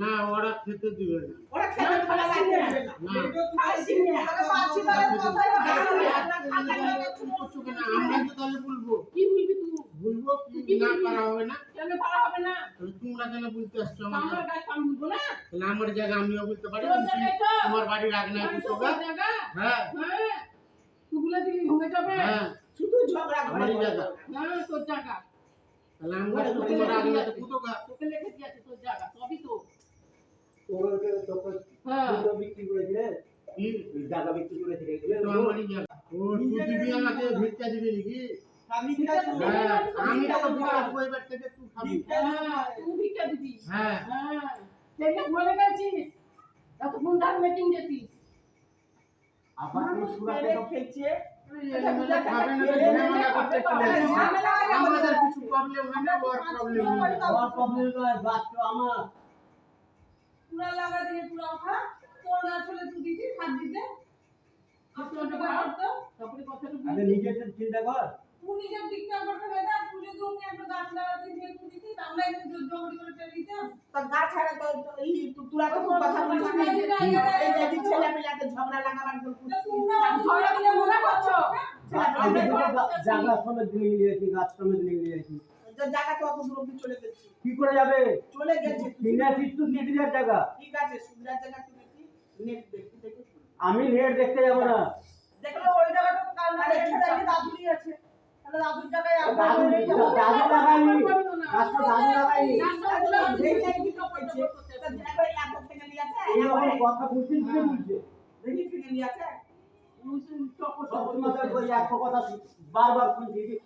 না ওরা খেতে দিবে না, ওরা খেতে ফেলা লাগবে না। আমরা তো তাহলে বলবো কি বলবি তুই? বলবো কি না করা হবে না, কেন পারা হবে না? তোমরা কেন বলতে আসছো আমার আমাকে? গায়ে কাম বলবো না। তাহলে আমার জায়গা আমিও বলতে পারি, তোর জায়গায় তো তোমার বাড়ির আগ নাই কিছু গা? জায়গা হ্যাঁ হ্যাঁ তুই বলে দিবি ভেঙে যাবে। হ্যাঁ শুধু ঝগড়া করে আমারই জায়গা। না তোর জায়গা তাহলে আমরা তো তোমার আগ নাই তো কুতো গা? তোকে লিখে দিয়েছে তোর জায়গা সবই তো। তোকে তোকে হ্যাঁ দুটো বিক্রি করে দিলে কি জায়গা বিক্রি করে দিলে তো আমারই জায়গা। ও তুই দিবি আমাকে ভিক্ষা দিবি নাকি? আমি হ্যাঁ আমি তো ভিক্ষা দেবো এবার থেকে, তুই খাবি। হ্যাঁ তুই ভিক্ষা দিবি। হ্যাঁ হ্যাঁ সেটা বলে গেছিস এত গুন্ডার মিটিং যেতিস আবার তুই সুরাতে খেয়েছে খাবে না তো ঝামেলা করতে চলে এসেছে। আমাদের কিছু প্রবলেম হয় না, ওর প্রবলেম হয়। আমার প্রবলেম নয়, বাচ্চা আমার পুরা লাগা দিয়ে পুরা খা তোর না চলে তুই দিতি হাত দিতে আপনার করতো তারপরে কথাটা আগে নিজের চিন্তা কর। তুই নিজের দিকটা করতে বেদা তুই যদি ওকে একটা গাছ লাগাতে দিয়ে তুই দিতি আমরা একটু জোর করে টেনে দিতাম। তো গাছ ছাড়া তো এই তুরা তো খুব কথা বলিস না, এই যে ছেলে পেলাকে ঝগড়া লাগাবার জন্য তোমরা ঝগড়া করে মনে করছো জায়গা সমেত নিয়ে নিয়েছি, গাছ সমেত নিয়ে নিয়েছি। জায়গা তো অত দূর অব্দি চলে গেছি, কি করে যাবে? চলে গেছে। কিনেছিস তো নিবিড়ের জায়গা। ঠিক আছে সুন্দর জায়গা কিনেছি, নেট দেখি দেখি আমি নেট দেখতে যাবো না। দেখলো ওই জায়গাটা কাল না ছেড়ে দাদুরই আছে, তাহলে দাদুর জায়গায় আমরা দাদু হয়ে যাব। দাদু লাগাইনি, গাছটা দাদু লাগাইনি। এই যে কি করছে তো একবার এত থেকে নিয়ে আছে, এইরকম কথা বলছিস কি বলছে? দেখি থেকে নিয়ে আছে সবসময় ওই একটা কথা বারবার শুনছি যে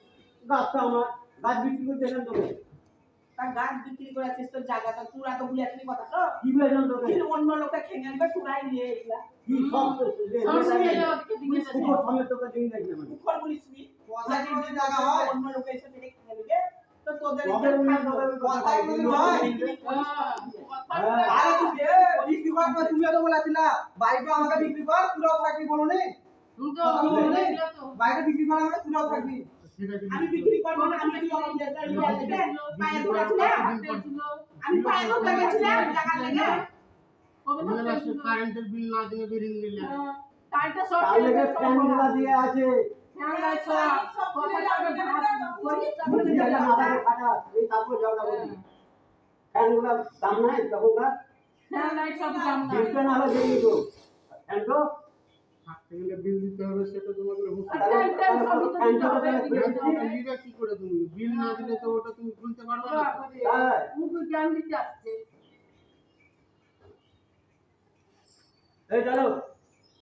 গাছটা আমার, গাছ বিক্রি করতে এলাম তোকে। তার গাছ বিক্রি করে আছিস, তোর জায়গাটা তুরা তো ভুলে আসলি কথা তো কি বলেছিলাম তোকে? কিন্তু অন্য লোকটা খেয়ে নেবে, তুরাই নিয়ে এগুলা কি সব সব সমেত তোকে দিয়ে গেছি আমি। মুখর বলিসনি কথা যদি জায়গা হয় অন্য লোক এসে থেকে খেয়ে নেবে তো তোদের তবে উনি তোকে কথাই বলি হয় আরে তুই যে বিক্রি কর না, তুমি তো বলেছিলা বাইরে আমাকে বিক্রি কর, তুরাও থাকবি বলো নি বাইরে বিক্রি করা মানে তুরাও থাকবি। আমি বিক্রি করব না, আমি কি আমার জায়গা নিয়ে পায়ে ধরেছিলাম, আমি পায়ে ধরে গেছিলাম জায়গা লেগে কারেন্টের বিল না দিয়ে বেরিয়ে গেলে কালটা সব তার লেগে ফ্যানগুলা দিয়ে আছে। বুঝিয়াটা মাথায় ফাটা, এই তারপর ঝগড়া করবি। ফ্যানগুলা দাম নাই তখনকার, দেখতে না হলে দিয়ে দিত। ফ্যান তো থাকতে গেলে বিল দিতে হবে, সেটা তোমাদের বিলটা কি করে তুমি বিল না দিলে তো ওটা তুমি খুলতে পারবে না। এই চলো।